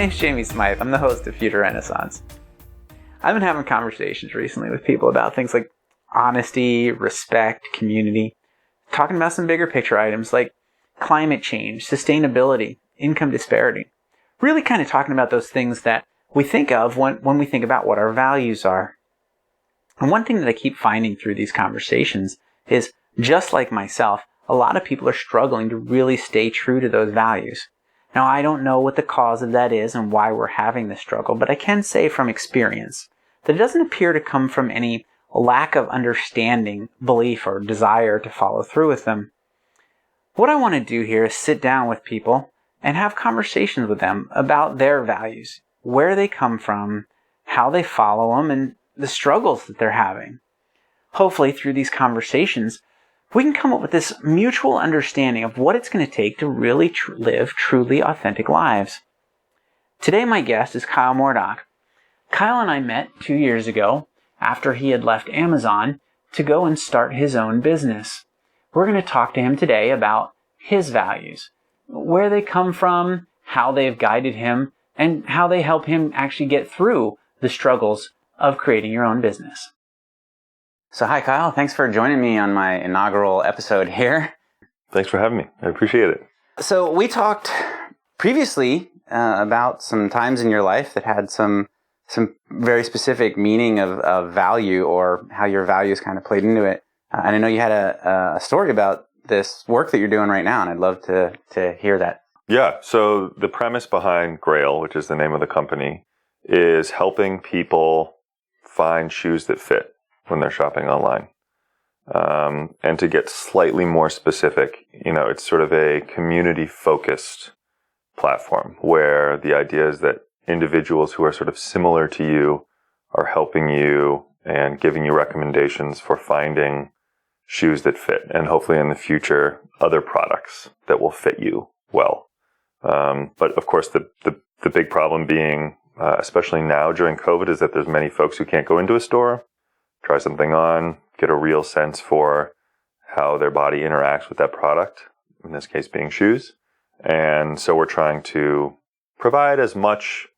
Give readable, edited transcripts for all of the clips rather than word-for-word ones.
name's Jamie Smyth. I'm the host of Future Renaissance. I've been having conversations recently with people about things like honesty, respect, community, talking about some bigger picture items like climate change, sustainability, income disparity. Really kind of talking about those things that we think of when we think about what our values are. And one thing that I keep finding through these conversations is, just like myself, a lot of people are struggling to really stay true to those values. Now, I don't know what the cause of that is and why we're having this struggle, but I can say from experience that it doesn't appear to come from any lack of understanding, belief, or desire to follow through with them. What I want to do here is sit down with people and have conversations with them about their values, where they come from, how they follow them, and the struggles that they're having. Hopefully, through these conversations, we can come up with this mutual understanding of what it's going to take to really live truly authentic lives. Today, my guest is Kyle Moredock. Kyle and I met 2 years ago after he had left Amazon to go and start his own business. We're going to talk to him today about his values, where they come from, how they've guided him, and how they help him actually get through the struggles of creating your own business. So hi, Kyle. Thanks for joining me on my inaugural episode here. Thanks for having me. I appreciate it. So we talked previously about some times in your life that had some very specific meaning of value, or how your values kind of played into it. And I know you had a story about this work that you're doing right now, and I'd love to hear that. Yeah. So the premise behind Grail, which is the name of the company, is helping people find shoes that fit when they're shopping online. And to get slightly more specific, it's sort of a community-focused platform where the idea is that individuals who are sort of similar to you are helping you and giving you recommendations for finding shoes that fit, and hopefully in the future, other products that will fit you well. But of course, the big problem being, especially now during COVID, is that there's many folks who can't go into a store, try something on, get a real sense for how their body interacts with that product, in this case being shoes. And so we're trying to provide as much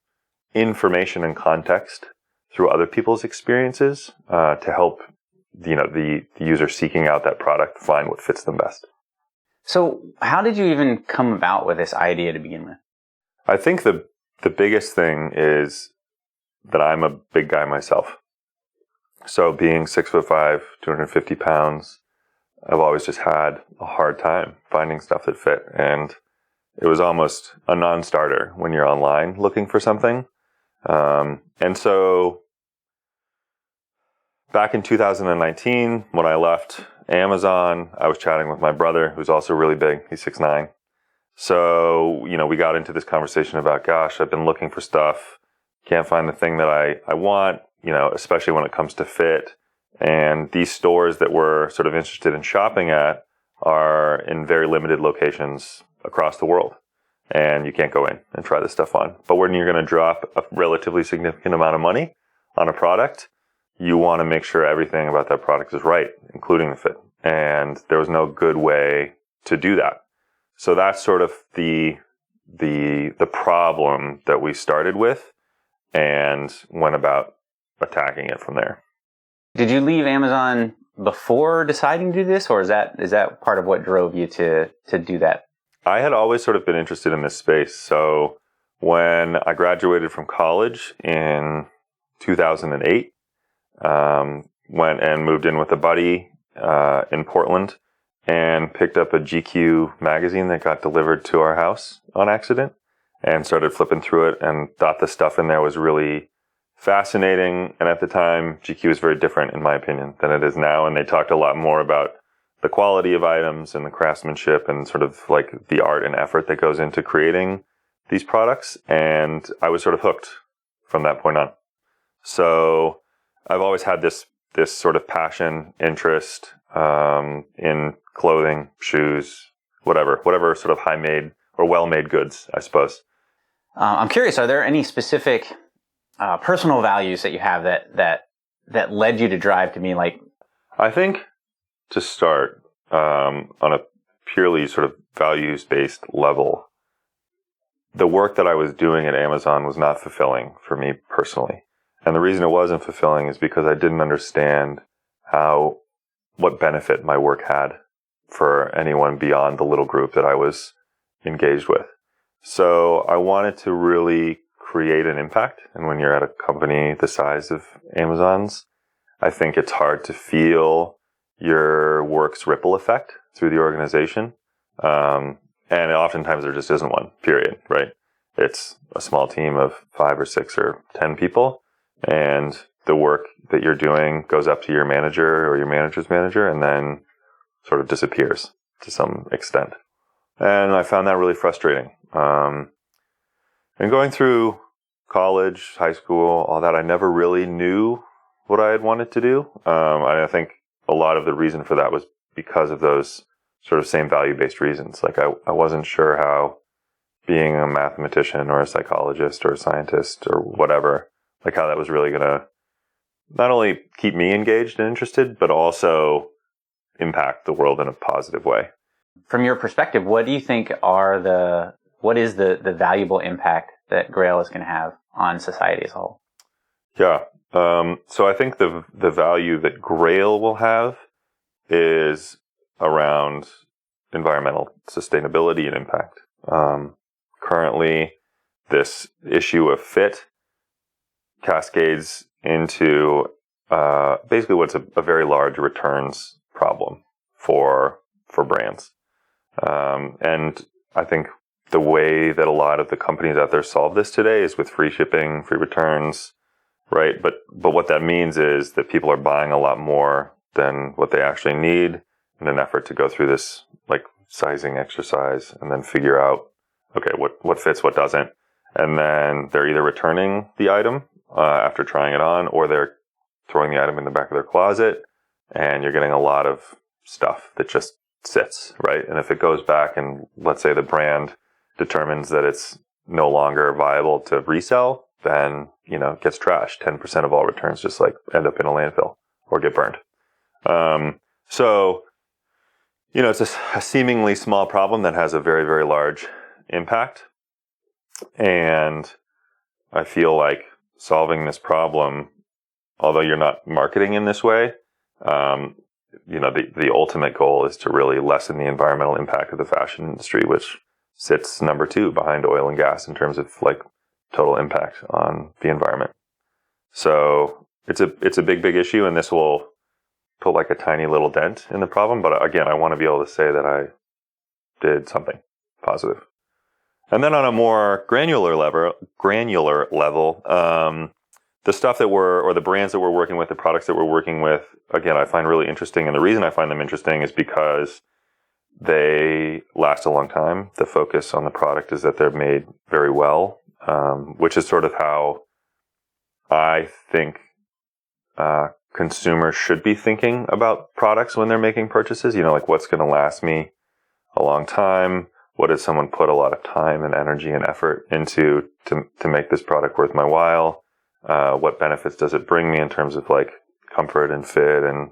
information and context through other people's experiences to help the user seeking out that product find what fits them best. So how did you even come about with this idea to begin with? I think the biggest thing is that I'm a big guy myself. So being 6'5", 250 pounds, I've always just had a hard time finding stuff that fit. And it was almost a non-starter when you're online looking for something. And so back in 2019, when I left Amazon, I was chatting with my brother, who's also really big. He's 6'9". So, we got into this conversation about, gosh, I've been looking for stuff, can't find the thing that I want, especially when it comes to fit. And these stores that we're sort of interested in shopping at are in very limited locations across the world. And you can't go in and try this stuff on. But when you're going to drop a relatively significant amount of money on a product, you want to make sure everything about that product is right, including the fit. And there was no good way to do that. So that's sort of the problem that we started with, and went about attacking it from there. Did you leave Amazon before deciding to do this, or is that part of what drove you to do that? I had always sort of been interested in this space. So when I graduated from college in 2008, went and moved in with a buddy in Portland and picked up a GQ magazine that got delivered to our house on accident, and started flipping through it and thought the stuff in there was really fascinating. And at the time, GQ was very different, in my opinion, than it is now. And they talked a lot more about the quality of items and the craftsmanship and sort of like the art and effort that goes into creating these products. And I was sort of hooked from that point on. So I've always had this sort of passion, interest in clothing, shoes, whatever sort of high-made or well-made goods, I suppose. I'm curious, are there any specific personal values that you have that led you to drive to me? Like, I think to start on a purely sort of values-based level, the work that I was doing at Amazon was not fulfilling for me personally. And the reason it wasn't fulfilling is because I didn't understand what benefit my work had for anyone beyond the little group that I was engaged with. So I wanted to really create an impact. And when you're at a company the size of Amazon's, I think it's hard to feel your work's ripple effect through the organization. And oftentimes there just isn't one, period, right? It's a small team of 5 or 6 or 10 people, and the work that you're doing goes up to your manager or your manager's manager and then sort of disappears to some extent. And I found that really frustrating. And going through college, high school, all that, I never really knew what I had wanted to do. I think a lot of the reason for that was because of those sort of same value-based reasons. Like I wasn't sure how being a mathematician or a psychologist or a scientist or whatever, like how that was really going to not only keep me engaged and interested, but also impact the world in a positive way. From your perspective, what do you think what is the valuable impact that Grail is going to have on society as a whole? Yeah. So I think the value that Grail will have is around environmental sustainability and impact. Currently, this issue of fit cascades into basically what's a very large returns problem for brands. And I think the way that a lot of the companies out there solve this today is with free shipping, free returns, right? But what that means is that people are buying a lot more than what they actually need in an effort to go through this like sizing exercise and then figure out, okay, what fits, what doesn't. And then they're either returning the item after trying it on, or they're throwing the item in the back of their closet, and you're getting a lot of stuff that just sits, right? And if it goes back and let's say the brand determines that it's no longer viable to resell, then, it gets trashed. 10% of all returns just like end up in a landfill or get burned. So, it's a seemingly small problem that has a very, very large impact. And I feel like solving this problem, although you're not marketing in this way, the ultimate goal is to really lessen the environmental impact of the fashion industry, which sits number 2 behind oil and gas in terms of like total impact on the environment. So it's a big, big issue, and this will put like a tiny little dent in the problem. But again, I want to be able to say that I did something positive. And then on a more granular level, the stuff or the brands that we're working with, the products that we're working with, again, I find really interesting. And the reason I find them interesting is because they last a long time. The focus on the product is that they're made very well, which is sort of how I think consumers should be thinking about products when they're making purchases. Like what's going to last me a long time? What did someone put a lot of time and energy and effort into to make this product worth my while? What benefits does it bring me in terms of like comfort and fit and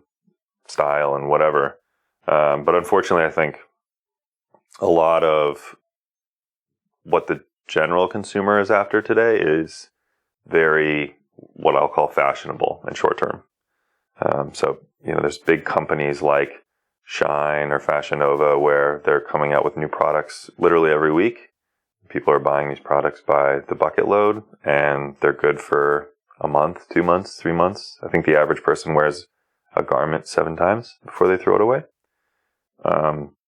style and whatever? But unfortunately, I think a lot of what the general consumer is after today is very what I'll call fashionable and short term. So there's big companies like Shine or Fashion Nova where they're coming out with new products literally every week. People are buying these products by the bucket load, and they're good for a month, 2 months, 3 months. I think the average person wears a garment 7 times before they throw it away.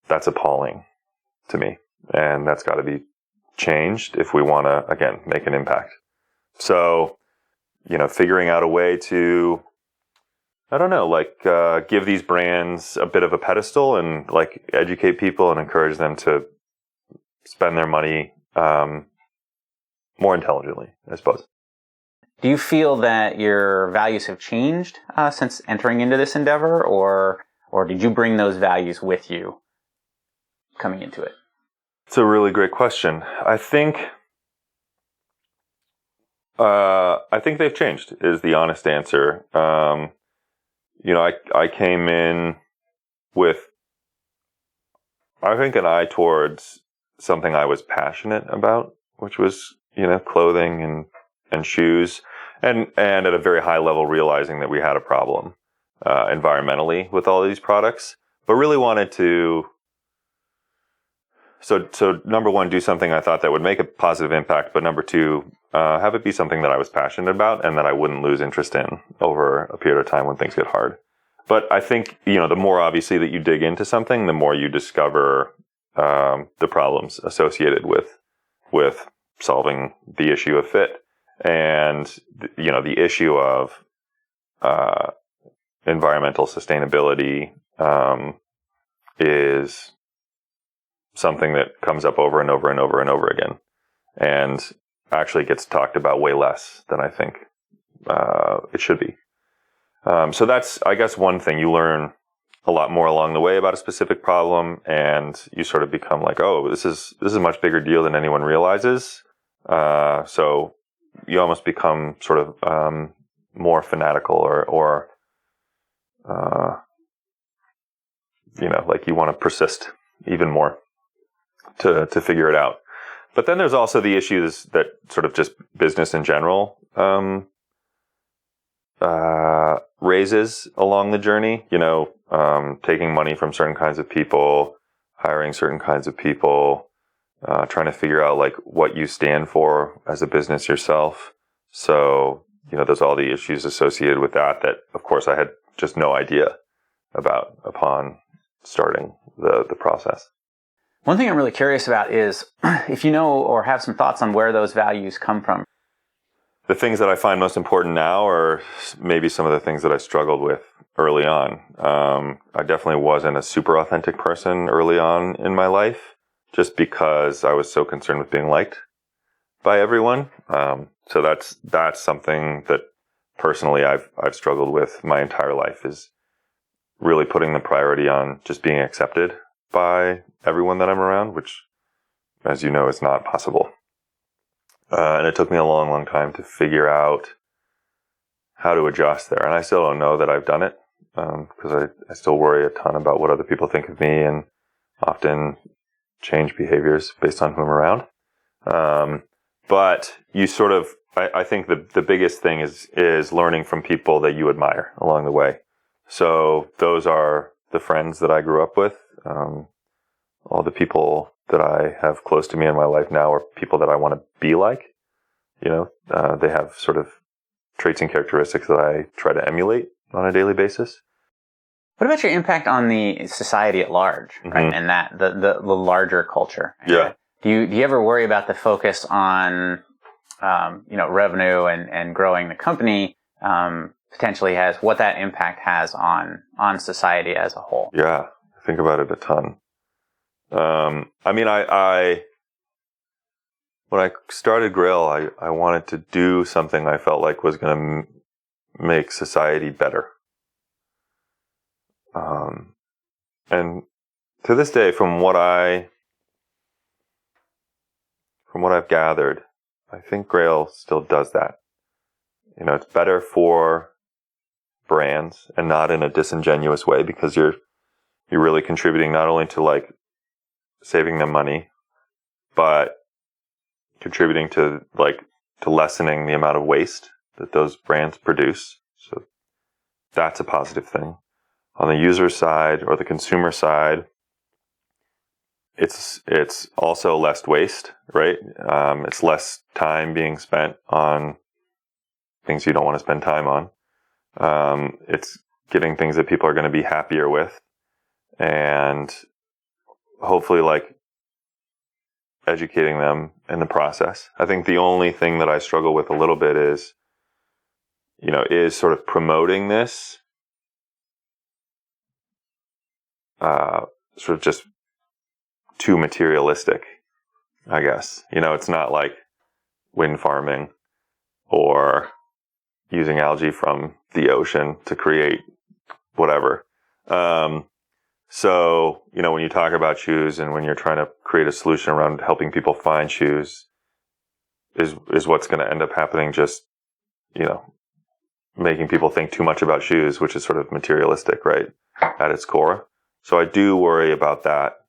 That's appalling to me, and that's got to be changed if we want to, again, make an impact. So, figuring out a way to, I don't know, like give these brands a bit of a pedestal and like educate people and encourage them to spend their money more intelligently, I suppose. Do you feel that your values have changed since entering into this endeavor, or did you bring those values with you coming into it? It's a really great question. I think they've changed is the honest answer. I came in with, I think, an eye towards something I was passionate about which was, clothing and shoes, and at a very high level realizing that we had a problem environmentally with all these products, but really wanted to. So number one, do something I thought that would make a positive impact, but number two, have it be something that I was passionate about and that I wouldn't lose interest in over a period of time when things get hard. But I think, the more obviously that you dig into something, the more you discover the problems associated with solving the issue of fit. And, the issue of environmental sustainability is something that comes up over and over and over and over again, and actually gets talked about way less than I think it should be. So that's, I guess, one thing. You learn a lot more along the way about a specific problem, and you sort of become like, oh, this is a much bigger deal than anyone realizes. So you almost become sort of more fanatical, or like you want to persist even more to figure it out. But then there's also the issues that sort of just business in general raises along the journey. Taking money from certain kinds of people, hiring certain kinds of people, trying to figure out like what you stand for as a business yourself. So, there's all the issues associated with that of course I had just no idea about upon starting the process. One thing I'm really curious about is if you know or have some thoughts on where those values come from. The things that I find most important now are maybe some of the things that I struggled with early on. I definitely wasn't a super authentic person early on in my life, just because I was so concerned with being liked by everyone. So that's something that personally I've struggled with my entire life, is really putting the priority on just being accepted by everyone that I'm around, which, as you know, is not possible. And it took me a long, long time to figure out how to adjust there. And I still don't know that I've done it, because I still worry a ton about what other people think of me, and often change behaviors based on who I'm around. But you sort of, I think the biggest thing is learning from people that you admire along the way. So those are the friends that I grew up with. All the people that I have close to me in my life now are people that I want to be like. They have sort of traits and characteristics that I try to emulate on a daily basis. What about your impact on the society at large, right? Mm-hmm. And that the larger culture? Yeah. Do you ever worry about the focus on revenue and growing the company potentially has what that impact has on society as a whole? Yeah, I think about it a ton. When I started Grail, I wanted to do something I felt like was going to make society better. And to this day, from what I've gathered, I think Grail still does that. It's better for brands, and not in a disingenuous way, because you're really contributing not only to like saving them money, but contributing to lessening the amount of waste that those brands produce. So that's a positive thing. On the user side or the consumer side, it's also less waste, right? It's less time being spent on things you don't want to spend time on. It's getting things that people are going to be happier with, and hopefully educating them in the process. I think the only thing that I struggle with a little bit is sort of promoting this sort of just too materialistic, I guess. It's not like wind farming or using algae from the ocean to create whatever. So, when you talk about shoes and when you're trying to create a solution around helping people find shoes, is what's going to end up happening just, making people think too much about shoes, which is sort of materialistic, right, at its core. So I do worry about that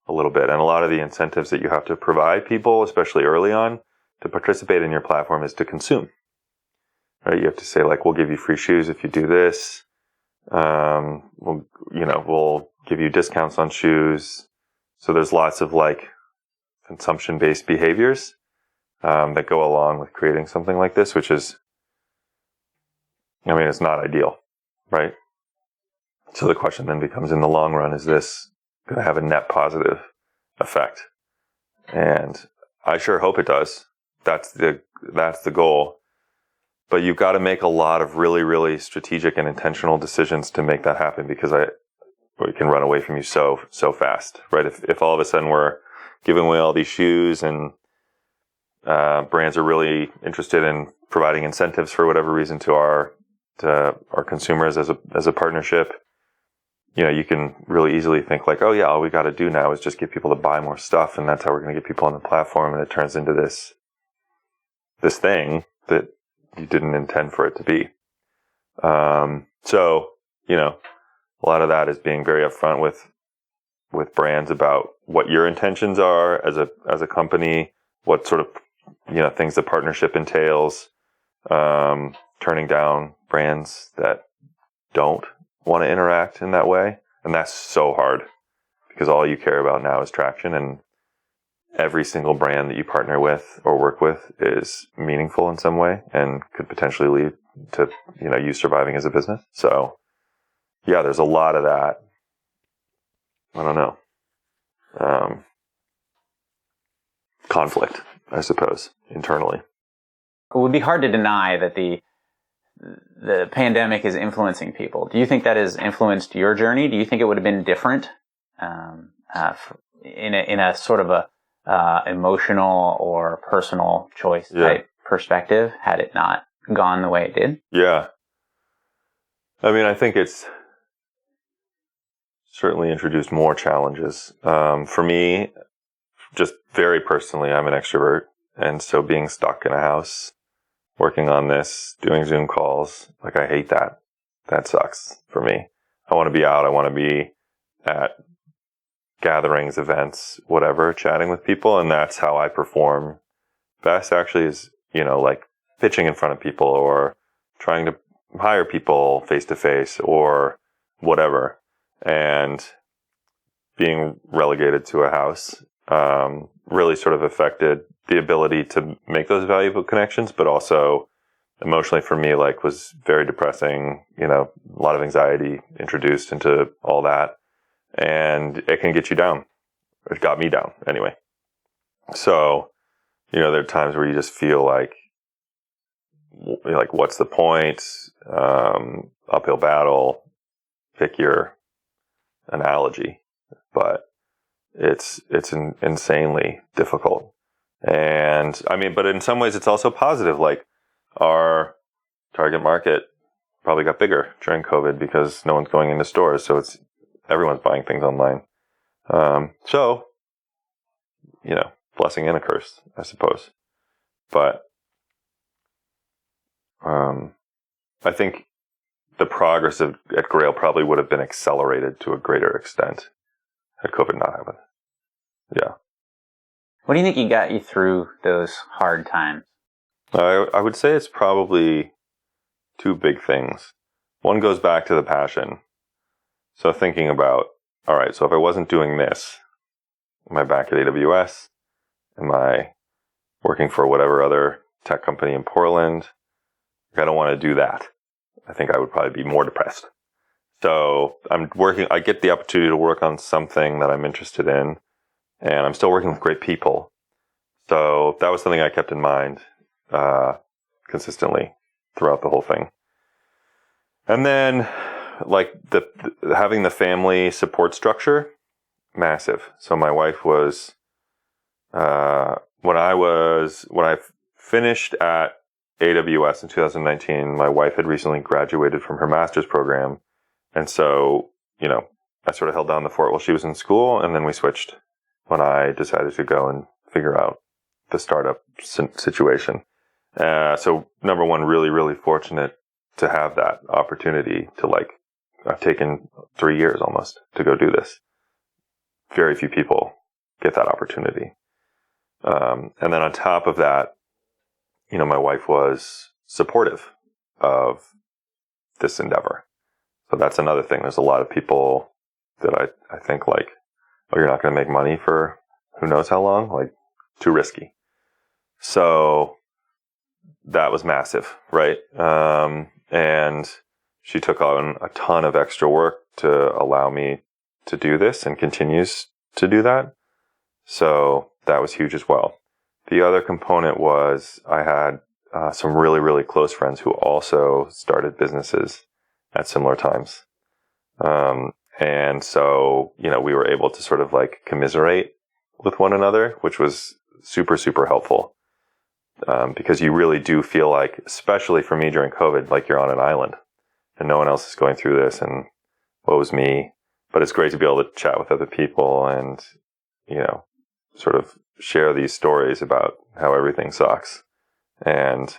a little bit. And a lot of the incentives that you have to provide people, especially early on, to participate in your platform is to consume. Right? You have to say, like, we'll give you free shoes if you do this. We'll give you discounts on shoes. So there's lots of like consumption-based behaviors that go along with creating something like this, which is, it's not ideal, right? So the question then becomes, in the long run, is this going to have a net positive effect? And I sure hope it does. That's the goal. But you've got to make a lot of really, really strategic and intentional decisions to make that happen, because we can run away from you so fast, right? If all of a sudden we're giving away all these shoes and brands are really interested in providing incentives for whatever reason to our consumers as a partnership, you can really easily think like, oh yeah, all we got to do now is just get people to buy more stuff, and that's how we're going to get people on the platform, and it turns into this thing that you didn't intend for it to be. So a lot of that is being very upfront with brands about what your intentions are as a company, what sort of things the partnership entails, turning down brands that don't want to interact in that way. And that's so hard, because all you care about now is traction, and every single brand that you partner with or work with is meaningful in some way and could potentially lead to you surviving as a business. So yeah, there's a lot of that. I don't know. Conflict, I suppose, internally. It would be hard to deny that the pandemic is influencing people. Do you think that has influenced your journey? Do you think it would have been different in a sort of a emotional or personal choice type perspective had it not gone the way it did? Yeah. I think it's certainly introduced more challenges. For me, just very personally, I'm an extrovert. And so being stuck in a house, working on this, doing Zoom calls, like, I hate that. That sucks for me. I want to be out. I want to be at gatherings, events, whatever, chatting with people. And that's how I perform best, actually, is, like pitching in front of people or trying to hire people face to face or whatever. And being relegated to a house really sort of affected the ability to make those valuable connections, but also emotionally for me, like, was very depressing, a lot of anxiety introduced into all that. And it can get you down. It got me down anyway. So, there are times where you just feel like what's the point? Uphill battle, pick your analogy, but it's insanely difficult. And but in some ways it's also positive. Like, our target market probably got bigger during COVID because no one's going into stores. So everyone's buying things online. So, blessing and a curse, I suppose. But, I think the progress at Grail probably would have been accelerated to a greater extent had COVID not happened. Yeah. What do you think got you through those hard times? I would say it's probably two big things. One goes back to the passion. So thinking about, all right, so if I wasn't doing this, am I back at AWS? Am I working for whatever other tech company in Portland? I don't want to do that. I think I would probably be more depressed. So I get the opportunity to work on something that I'm interested in, and I'm still working with great people. So that was something I kept in mind consistently throughout the whole thing. And then, like, having the family support structure, massive. So my wife was, when I finished at AWS in 2019, my wife had recently graduated from her master's program. And so, I sort of held down the fort while she was in school, and then we switched when I decided to go and figure out the startup situation. So number one, really, really fortunate to have that opportunity to, like, I've taken 3 years almost to go do this. Very few people get that opportunity. And then on top of that, my wife was supportive of this endeavor. So that's another thing. There's a lot of people that I think like, oh, you're not going to make money for who knows how long? Like, too risky. So that was massive, right? And she took on a ton of extra work to allow me to do this and continues to do that. So that was huge as well. The other component was I had some really, really close friends who also started businesses at similar times. And so, we were able to sort of like commiserate with one another, which was super, super helpful. Because you really do feel like, especially for me during COVID, like you're on an island and no one else is going through this and woe is me. But it's great to be able to chat with other people and, sort of share these stories about how everything sucks. And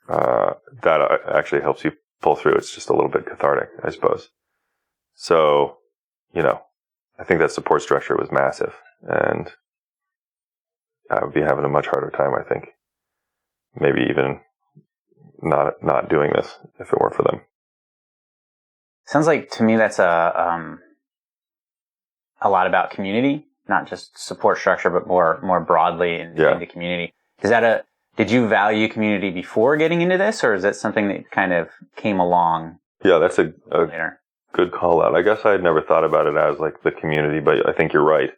that actually helps you pull through. It's just a little bit cathartic, I suppose. So, I think that support structure was massive. And I would be having a much harder time, I think. Maybe even not doing this if it weren't for them. Sounds like to me that's a lot about community, not just support structure, but more broadly in the community. Did you value community before getting into this, or is that something that kind of came along? Yeah, that's a later? Good call out. I guess I had never thought about it as like the community, but I think you're right.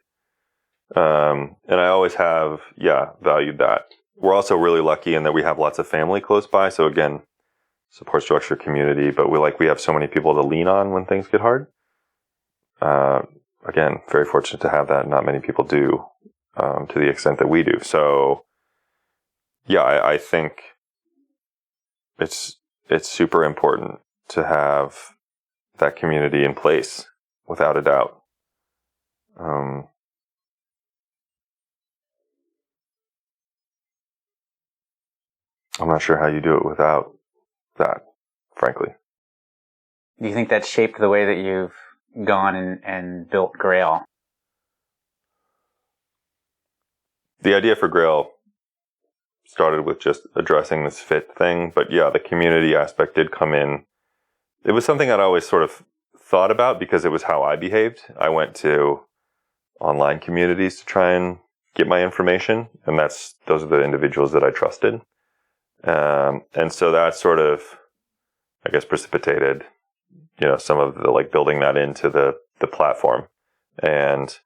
And I always have, valued that. We're also really lucky in that we have lots of family close by. So again, support structure, community, but we have so many people to lean on when things get hard. Again, very fortunate to have that. Not many people do, to the extent that we do. So I think it's super important to have that community in place without a doubt. I'm not sure how you do it without that, frankly. Do you think that shaped the way that you've gone and built Grail? The idea for Grail started with just addressing this fit thing, but the community aspect did come in. It was something I'd always sort of thought about because it was how I behaved. I went to online communities to try and get my information, and those are the individuals that I trusted. And so that sort of, I guess, precipitated, some of the like building that into the platform. And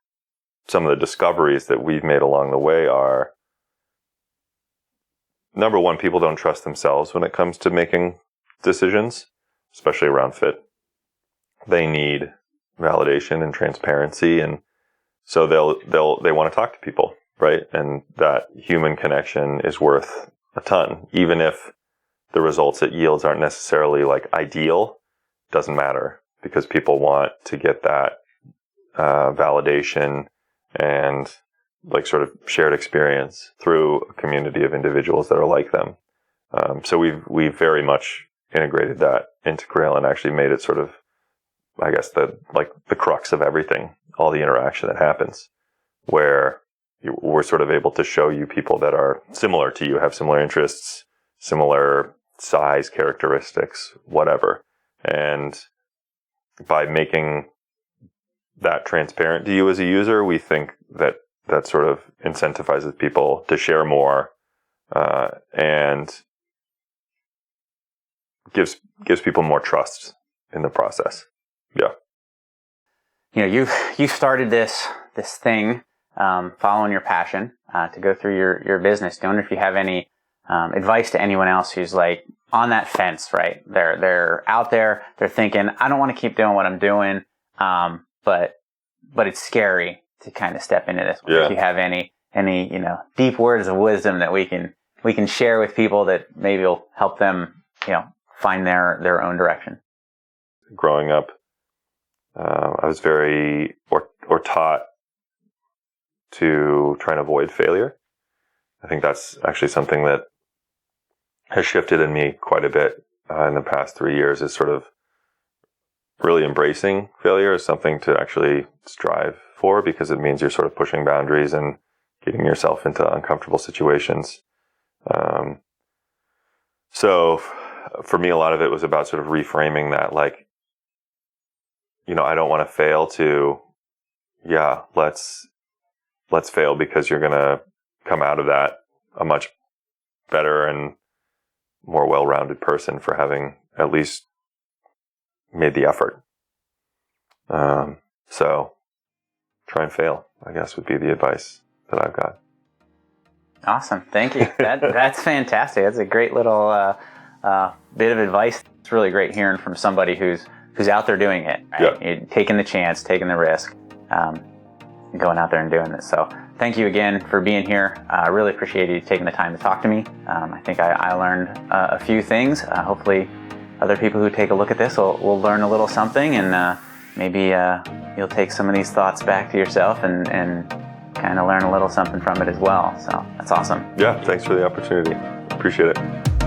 some of the discoveries that we've made along the way are, number one, people don't trust themselves when it comes to making decisions, especially around fit. They need validation and transparency, and so they want to talk to people, right? And that human connection is worth a ton, even if the results it yields aren't necessarily like ideal. Doesn't matter, because people want to get that validation and like sort of shared experience through a community of individuals that are like them. So we've very much integrated that into Grail and actually made it sort of, I guess, the crux of everything, all the interaction that happens, where we're sort of able to show you people that are similar to you, have similar interests, similar size characteristics, whatever. And by making that transparent to you as a user, we think that sort of incentivizes people to share more, and gives people more trust in the process. Yeah. You've started this thing, following your passion, to go through your business. I wonder if you have any advice to anyone else who's like on that fence, right? They're out there, they're thinking, I don't want to keep doing what I'm doing, but it's scary to kind of step into this. Yeah. If you have any deep words of wisdom that we can share with people that maybe will help them, find their own direction. Growing up, I was very or taught to try and avoid failure. I think that's actually something that has shifted in me quite a bit in the past 3 years, is sort of really embracing failure as something to actually strive for, because it means you're sort of pushing boundaries and getting yourself into uncomfortable situations. So for me, a lot of it was about sort of reframing that, like, I don't want to fail to, let's fail, because you're going to come out of that a much better and more well-rounded person for having at least made the effort. So try and fail, I guess, would be the advice that I've got. Awesome. Thank you. That's fantastic. That's a great little bit of advice. It's really great hearing from somebody who's out there doing it, right? Yeah. Taking the chance, taking the risk, going out there and doing this. So thank you again for being here. I really appreciate you taking the time to talk to me. I think I learned a few things. Hopefully other people who take a look at this will learn a little something, and maybe you'll take some of these thoughts back to yourself and kind of learn a little something from it as well. So that's awesome. Yeah, thanks for the opportunity. Appreciate it.